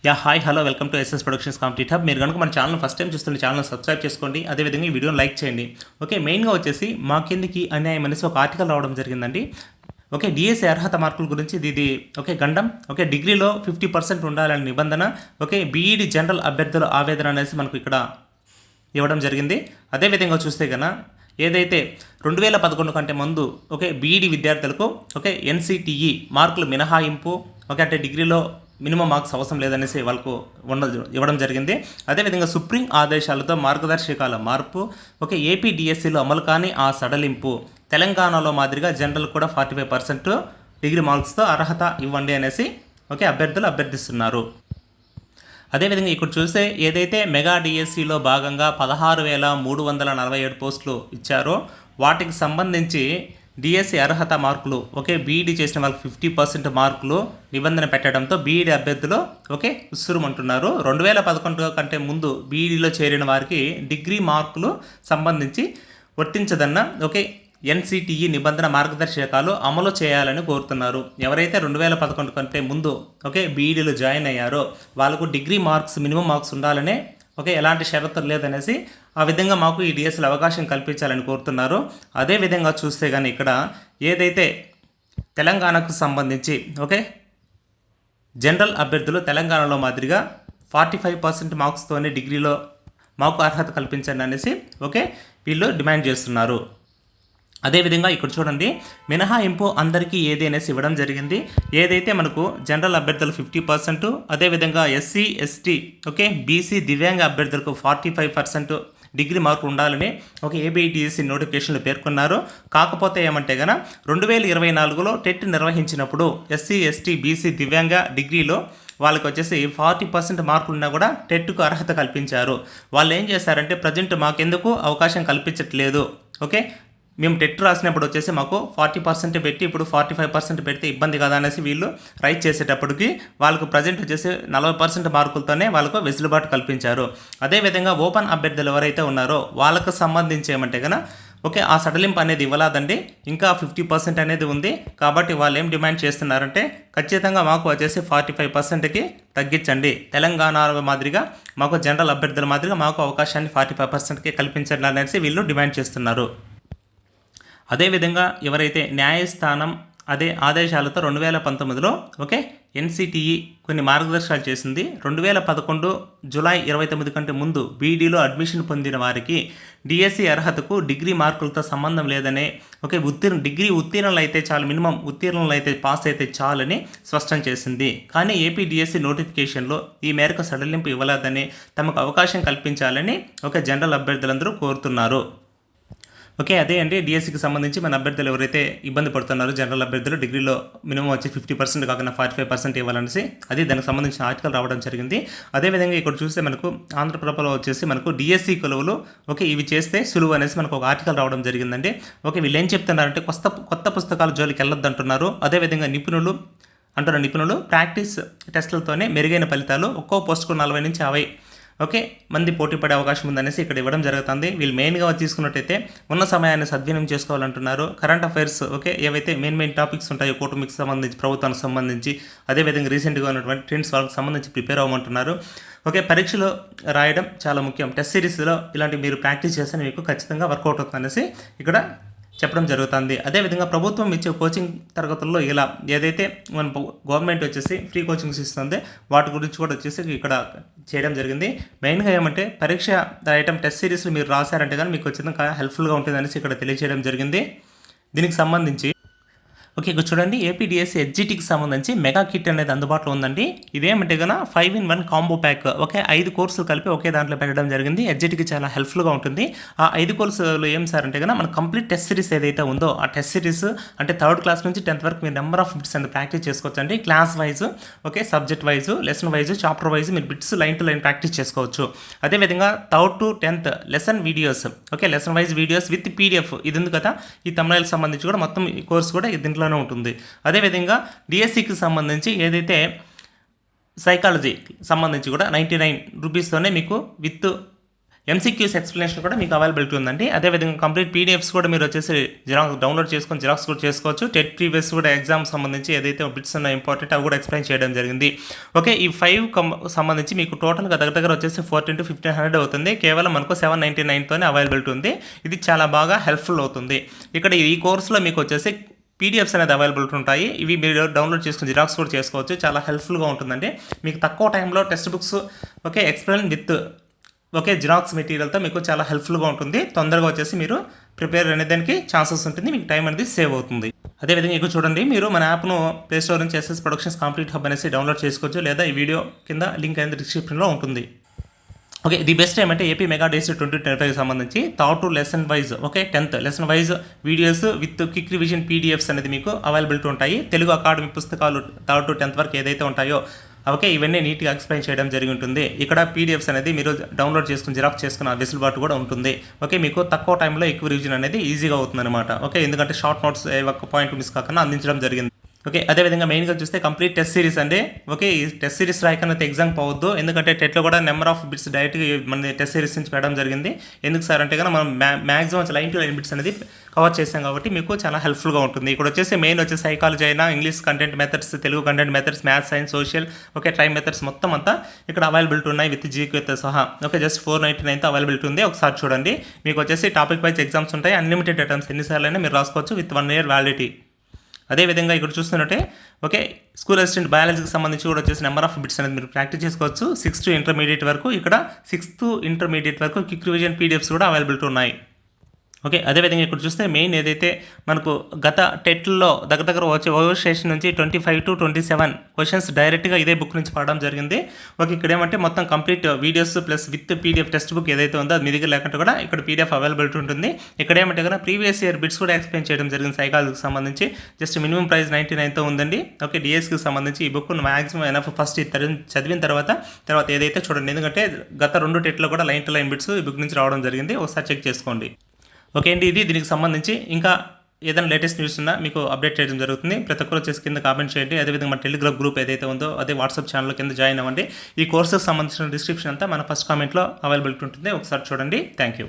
Hi hello welcome to SS productions competi hub. మీరు కనుక మన ఛానల్ ఫస్ట్ టైం చూస్తుంటే ఛానల్ సబ్స్క్రైబ్ చేసుకోండి. అదేవిధంగా ఈ వీడియోని లైక్ చేయండి. ఓకే, మెయిన్గా వచ్చేసి మా కిందికి అన్యాయం అనేసి ఒక ఆర్టికల్ రావడం జరిగిందండి. ఓకే, డిఎస్సి అర్హత మార్కుల గురించి ఇది ఓకే గండం. ఓకే, డిగ్రీలో 50% ఉండాలనే నిబంధన. ఓకే, బీఈడి జనరల్ అభ్యర్థుల ఆవేదన అనేసి మనకు ఇక్కడ ఇవ్వడం జరిగింది. అదేవిధంగా చూస్తే కన్నా ఏదైతే 2011 కంటే ముందు ఓకే బీఈడి విద్యార్థులకు ఓకే ఎన్సిటిఈ మార్కులు మినహాయింపు ఓకే అంటే డిగ్రీలో మినిమం మార్క్స్ అవసరం లేదనేసి వాళ్ళకు ఇవ్వడం జరిగింది. అదేవిధంగా సుప్రీం ఆదేశాలతో మార్గదర్శకాల మార్పు ఓకే ఏపీ డిఎస్సిలో అమలు కానీ ఆ సడలింపు తెలంగాణలో మాదిరిగా జనరల్ కూడా 45% డిగ్రీ మార్క్స్తో అర్హత ఇవ్వండి అనేసి ఓకే అభ్యర్థులు అభ్యర్థిస్తున్నారు. అదేవిధంగా ఇక్కడ చూస్తే ఏదైతే మెగా డిఎస్సిలో భాగంగా 16,347 పోస్టులు ఇచ్చారో వాటికి సంబంధించి డిఎస్సి అర్హత మార్కులు ఓకే బీఈడి చేసిన వాళ్ళకి 50% మార్కులు నిబంధన పెట్టడంతో బీఈడి అభ్యర్థులు ఓకే ఉస్సురుమంటున్నారు. 2011 కంటే ముందు బీఈడిలో చేరిన వారికి డిగ్రీ మార్కులు సంబంధించి వర్తించదన్న ఓకే ఎన్సిటిఈ నిబంధన మార్గదర్శకాలు అమలు చేయాలని కోరుతున్నారు. ఎవరైతే 2011 కంటే ముందు ఓకే బీఈడీలో జాయిన్ అయ్యారో వాళ్ళకు డిగ్రీ మార్క్స్ మినిమం మార్క్స్ ఉండాలనే ఓకే ఎలాంటి షరతులు లేదనేసి ఆ విధంగా మాకు ఈ డిఎస్సిలో అవకాశం కల్పించాలని కోరుతున్నారు. అదేవిధంగా చూస్తే కానీ ఇక్కడ ఏదైతే తెలంగాణకు సంబంధించి ఓకే జనరల్ అభ్యర్థులు తెలంగాణలో మాదిరిగా 45% మార్క్స్తోనే డిగ్రీలో మాకు అర్హత కల్పించండి అనేసి ఓకే వీళ్ళు డిమాండ్ చేస్తున్నారు. అదేవిధంగా ఇక్కడ చూడండి మినహాయింపు అందరికీ ఏది అనేసి ఇవ్వడం జరిగింది. ఏదైతే మనకు జనరల్ అభ్యర్థులు 50%, అదేవిధంగా ఎస్సీ ఎస్టీ ఓకే బీసీ దివ్యాంగ అభ్యర్థులకు 45% డిగ్రీ మార్కు ఉండాలని ఒక ఏబిటిఎస్సి నోటిఫికేషన్లో పేర్కొన్నారు. కాకపోతే ఏమంటే కనుక 2024లో టెట్ నిర్వహించినప్పుడు ఎస్సీ ఎస్టీ బీసీ దివ్యాంగ డిగ్రీలో వాళ్ళకి వచ్చేసి 40% మార్కులు ఉన్నా కూడా టెట్కు అర్హత కల్పించారు. వాళ్ళు ఏం చేశారంటే ప్రజెంట్ మాకెందుకు అవకాశం కల్పించట్లేదు ఓకే మేము టెట్ రాసినప్పుడు వచ్చేసి మాకు 40% పెట్టి ఇప్పుడు 45% పెడితే ఇబ్బంది కదా అనేసి వీళ్ళు రైట్ చేసేటప్పటికి వాళ్ళకు ప్రజెంట్ వచ్చేసి 40% మార్కులతోనే వాళ్ళకు వెసులుబాటు కల్పించారు. అదేవిధంగా ఓపెన్ అభ్యర్థులు ఎవరైతే ఉన్నారో వాళ్ళకు సంబంధించి ఏమంటే కనుక ఓకే ఆ సడలింపు అనేది ఇవ్వలేదండి, ఇంకా 50% అనేది ఉంది. కాబట్టి వాళ్ళు ఏం డిమాండ్ చేస్తున్నారంటే ఖచ్చితంగా మాకు వచ్చేసి 45%కి తగ్గించండి, తెలంగాణ మాదిరిగా మాకు జనరల్ అభ్యర్థుల మాదిరిగా మాకు అవకాశాన్ని 45%కి కల్పించండి అనేసి వీళ్ళు డిమాండ్ చేస్తున్నారు. అదేవిధంగా ఎవరైతే న్యాయస్థానం ఆదేశాలతో 2019లో ఓకే ఎన్సిటిఈ కొన్ని మార్గదర్శకాలు చేసింది. 2011 జూలై 29 కంటే ముందు బీఈడీలో అడ్మిషన్ పొందిన వారికి డిఎస్సి అర్హతకు డిగ్రీ మార్కులతో సంబంధం లేదనే ఓకే డిగ్రీ ఉత్తీర్ణులు అయితే చాలు, మినిమం ఉత్తీర్ణులు అయితే పాస్ అయితే చాలని స్పష్టం చేసింది. కానీ ఏపీ డిఎస్సి నోటిఫికేషన్లో ఈ మేరకు సడలింపు ఇవ్వలేదని తమకు అవకాశం కల్పించాలని ఓకే జనరల్ అభ్యర్థులందరూ కోరుతున్నారు. ఓకే అదే అండి డిఎస్సికి సంబంధించి మన అభ్యర్థులు ఎవరైతే ఇబ్బంది పడుతున్నారో జనరల్ అభ్యర్థులు డిగ్రీలో మినిమం వచ్చి 50% కాకుండా 45% ఇవ్వాలనేసి అది దానికి సంబంధించిన ఆర్టికల్ రావడం జరిగింది. అదేవిధంగా ఇక్కడ చూస్తే మనకు ఆంధ్రప్రభలో వచ్చేసి మనకు డిఎస్సి కొలువులు ఓకే ఇవి చేస్తే సులువు అనేసి మనకు ఒక ఆర్టికల్ రావడం జరిగిందండి. ఓకే వీళ్ళు ఏం చెప్తున్నారంటే కొత్త పుస్తకాల జోలికి వెళ్ళొద్దు అంటున్నారు. అదేవిధంగా నిపుణులు ప్రాక్టీస్ టెస్టులతోనే మెరుగైన ఫలితాలు ఒక్కో పోస్టుకు 40 నుంచి 50 ఓకే మంది పోటీ పడే అవకాశం ఉందనేసి ఇక్కడ ఇవ్వడం జరుగుతుంది. వీళ్ళు మెయిన్గా తీసుకున్నట్టయితే ఉన్న సమయాన్ని సద్వినియోగం చేసుకోవాలంటున్నారు. కరెంట్ అఫైర్స్ ఓకే ఏవైతే మెయిన్ టాపిక్స్ ఉంటాయో కూటమికి సంబంధించి ప్రభుత్వానికి సంబంధించి అదేవిధంగా రీసెంట్గా ఉన్నటువంటి ట్రెండ్స్ వాళ్ళకి సంబంధించి ప్రిపేర్ అవ్వమంటున్నారు. ఓకే పరీక్షలు రాయడం చాలా ముఖ్యం, టెస్ట్ సిరీస్లో ఇలాంటి మీరు ప్రాక్టీస్ చేస్తే మీకు ఖచ్చితంగా వర్కౌట్ అవుతుంది అనేసి ఇక్కడ చెప్పడం జరుగుతుంది. అదేవిధంగా ప్రభుత్వం ఇచ్చే కోచింగ్ తరగతుల్లో ఇలా ఏదైతే మన గవర్నమెంట్ వచ్చేసి ఫ్రీ కోచింగ్స్ ఇస్తుంది వాటి గురించి కూడా వచ్చేసి ఇక్కడ చేయడం జరిగింది. మెయిన్గా ఏమంటే పరీక్ష రాయటం టెస్ట్ సిరీస్లు మీరు రాశారంటే కానీ మీకు ఖచ్చితంగా హెల్ప్ఫుల్గా ఉంటుంది అనేసి ఇక్కడ తెలియజేయడం జరిగింది. దీనికి సంబంధించి ఓకే ఇక్కడ చూడండి ఏపీ డిఎస్సి హెచ్జిటికి సంబంధించి మెగా కిట్ అనేది అందుబాటులో ఉందండి. ఇదేమంటే కన్నా 5-in-1 కాంబో ప్యాక్ ఓకే 5 కోర్సులు కలిపి ఒకే దాంట్లో పెట్టడం జరిగింది. హెచ్జిటికి చాలా హెల్ప్ఫుల్గా ఉంటుంది. ఆ 5 కోర్సులు ఏం సార్ అంటే కన్నా మన కంప్లీట్ టెస్ట్ సిరీస్ ఏదైతే ఉందో ఆ టెస్ట్ సిరీస్ అంటే 3rd క్లాస్ నుంచి 10th వరకు మీరు నెంబర్ ఆఫ్ బిట్స్ అనేది ప్రాక్టీస్ చేసుకోవచ్చు అండి. Class wise okay subject wise lesson wise chapter wise మీరు bits line to line practice చేసుకోవచ్చు. అదేవిధంగా 3rd to 10th lesson videos okay lesson wise videos with PDF ఇది ఉంది కదా, ఈ తమిళకి సంబంధించి కూడా మొత్తం ఈ కోర్సు కూడా దీంట్లో ఉంటుంది. అదేవిధంగా డిఎస్సికి సంబంధించి ఏదైతే సైకాలజీ సంబంధించి కూడా 99 రూపీస్తోనే మీకు విత్ ఎంసీక్యూస్ ఎక్స్ప్లెనేషన్ కూడా మీకు అవైలబిలిటీ ఉందండి. అదేవిధంగా కంప్లీట్ పీడిఎఫ్స్ కూడా మీరు వచ్చేసి డౌన్లోడ్ చేసుకొని జిరాక్స్ కూడా చేసుకోవచ్చు. టెట్ ప్రీవియస్ కూడా ఎగ్జామ్ సంబంధించి ఏదైతే బిట్స్ ఉన్నాయో ఇంపార్టెంట్ అవి కూడా ఎక్స్ప్లెయిన్ చేయడం జరిగింది. ఓకే, ఈ 5 సంబంధించి మీకు టోటల్గా దగ్గర వచ్చేసి 1400 to 1500 అవుతుంది. కేవలం మనకు 799తోనే అవైలబిలిటీ ఉంది. ఇది చాలా బాగా హెల్ప్ఫుల్ అవుతుంది. ఇక్కడ ఈ కోర్సులో మీకు వచ్చేసి పీడిఎఫ్స్ అనేది అవైలబిలిటీ ఉంటాయి. ఇవి మీరు డౌన్లోడ్ చేసుకుని జిరాక్స్ కూడా చేసుకోవచ్చు. చాలా హెల్ప్ఫుల్గా ఉంటుందండి. మీకు తక్కువ టైంలో text books okay explain with okay xerox మెటీరియల్తో మీకు చాలా హెల్ప్ఫుల్గా ఉంటుంది. తొందరగా వచ్చేసి మీరు ప్రిపేర్ అనేదానికి ఛాన్సెస్ ఉంటుంది. మీకు టైం అనేది సేవ్ అవుతుంది. అదేవిధంగా ఇక్కడ చూడండి, మీరు మన యాప్ను ప్లే స్టోర్ నుంచి ఎస్ఎస్ ప్రొడక్షన్స్ కంప్లీట్ హబ్ అనేసి డౌన్లోడ్ చేసుకోవచ్చు. లేదా ఈ వీడియో కింద లింక్ అనేది డిస్క్రిప్షన్లో ఉంటుంది. ఓకే, ది బెస్ట్ ఏమంటే ఏపీ మెగా డేస్ 2025 సంబంధించి third to lesson wise okay 10th lesson wise videos with quick revision PDFs అనేది మీకు అవైలబిలిటీ ఉంటాయి. తెలుగు అకాడమీ పుస్తకాలు 3rd to 10th వరకు ఏదైతే ఉంటాయో ఓకే ఇవన్నీ నీట్గా ఎక్స్ప్లెయిన్ చేయడం జరిగి ఉంటుంది. ఇక్కడ పీడిఎఫ్స్ అనేది మీరు డౌన్లోడ్ చేసుకుని జిరాక్స్ చేసుకున్న వెసులుబాటు కూడా ఉంటుంది. ఓకే, మీకు తక్కువ టైంలో ఎక్కువ రివిజన్ అనేది ఈజీగా అవుతుంది అనమాట. ఓకే, ఎందుకంటే షార్ట్ నోట్స్ ఒక్క పాయింట్ మిస్ కాకుండా అందించడం జరిగింది. ఓకే, అదేవిధంగా మెయిన్గా చూస్తే కంప్లీట్ టెస్ట్ సిరీస్ అండి. ఓకే, ఈ టెస్ట్ సిరీస్ రాయకనైతే ఎగ్జామ్ పోవద్దు. ఎందుకంటే టెట్లో కూడా నెంబర్ ఆఫ్ బిట్స్ డైరెక్ట్గా మన టెస్ట్ సిరీస్ నుంచి పెట్టడం జరిగింది. ఎందుకు సార్ అంటే కనుక మనం maximum line to line bits అనేది కవర్ చేసాం కాబట్టి మీకు చాలా హెల్ప్ఫుల్గా ఉంటుంది. ఇక్కడ వచ్చేసి మెయిన్ వచ్చేసి సైకాలజీ అయినా, English content methods, Telugu content methods, maths, science, social okay try methods మొత్తం అంతా ఇక్కడ అవైలబిలిటీ ఉన్నాయి విత్ జీకేతో సహా. ఓకే, జస్ట్ 499 అవైలబిలిటీ ఉంది. ఒకసారి చూడండి. మీకు వచ్చేసి టాపిక్ వైజ్ ఎగ్జామ్స్ ఉంటాయి. అన్లిమిటెడ్ అటెంప్ట్స్ ఎన్నిసార్లు అయినా మీరు రాసుకోవచ్చు విత్ 1 year వ్యాలిడిటీ. అదేవిధంగా ఇక్కడ చూస్తున్నట్టే ఓకే స్కూల్ అసిస్టెంట్ బయాలజీకి సంబంధించి కూడా వచ్చేసి నెంబర్ ఆఫ్ బిట్స్ అనేది మీరు ప్రాక్టీస్ చేసుకోవచ్చు. 6th ఇంటర్మీడియట్ వరకు ఇక్కడ 6th ఇంటర్మీడియట్ వరకు క్విక్ రివిజన్ పీడిఎఫ్స్ కూడా అవైలబిలిటీ ఉన్నాయి. ఓకే, అదేవిధంగా ఇక్కడ చూస్తే మెయిన్ ఏదైతే మనకు గత టెట్లో దగ్గర వచ్చే ఓవర్ స్టేషన్ నుంచి 25 to 27 క్వశ్చన్స్ డైరెక్ట్గా ఇదే బుక్ నుంచి పడడం జరిగింది. ఓకే, ఇక్కడ ఏమంటే మొత్తం complete videos plus with PDF text book ఏదైతే ఉందో అది మీ దగ్గర లేకుంటే కూడా ఇక్కడ పీడిఎఫ్ అవైలబిలిటీ ఉంటుంది. ఇక్కడ ఏమంటే కదా ప్రీవియస్ ఇయర్ బిట్స్ కూడా ఎక్స్ప్లెయిన్ చేయడం జరిగింది. సైకాలజీకి సంబంధించి జస్ట్ మినిమం ప్రైస్ 99తో ఉందండి. ఓకే, డిఎస్కి సంబంధించి ఈ బుక్ మ్యాక్సిమం ఎనఫ్ ఫస్ట్ చదివిన తర్వాత ఏదైతే చూడండి. ఎందుకంటే గత 2 టెట్లో కూడా లైన్ టు లైన్ బిట్స్ ఈ బుక్ నుంచి రావడం జరిగింది. ఒకసారి చెక్ చేసుకోండి. ఓకే అండి, ఇది దీనికి సంబంధించి ఇంకా ఏదైనా లేటెస్ట్ న్యూస్ ఉన్నా మీకు అప్డేట్ చేయడం జరుగుతుంది. ప్రతి ఒక్కరు వచ్చేసి కింద కామెంట్ చేయండి. అదేవిధంగా మన టెలిగ్రామ్ గ్రూప్ ఏదైతే ఉందో అదే వాట్సాప్ ఛానల్ కింద జాయిన్ అవ్వండి. ఈ కోర్సుకు సంబంధించిన డిస్క్రిప్షన్ అంతా మన ఫస్ట్ కామెంట్లో అవైలబిలిటీ ఉంటుంది. ఒకసారి చూడండి. Thank you.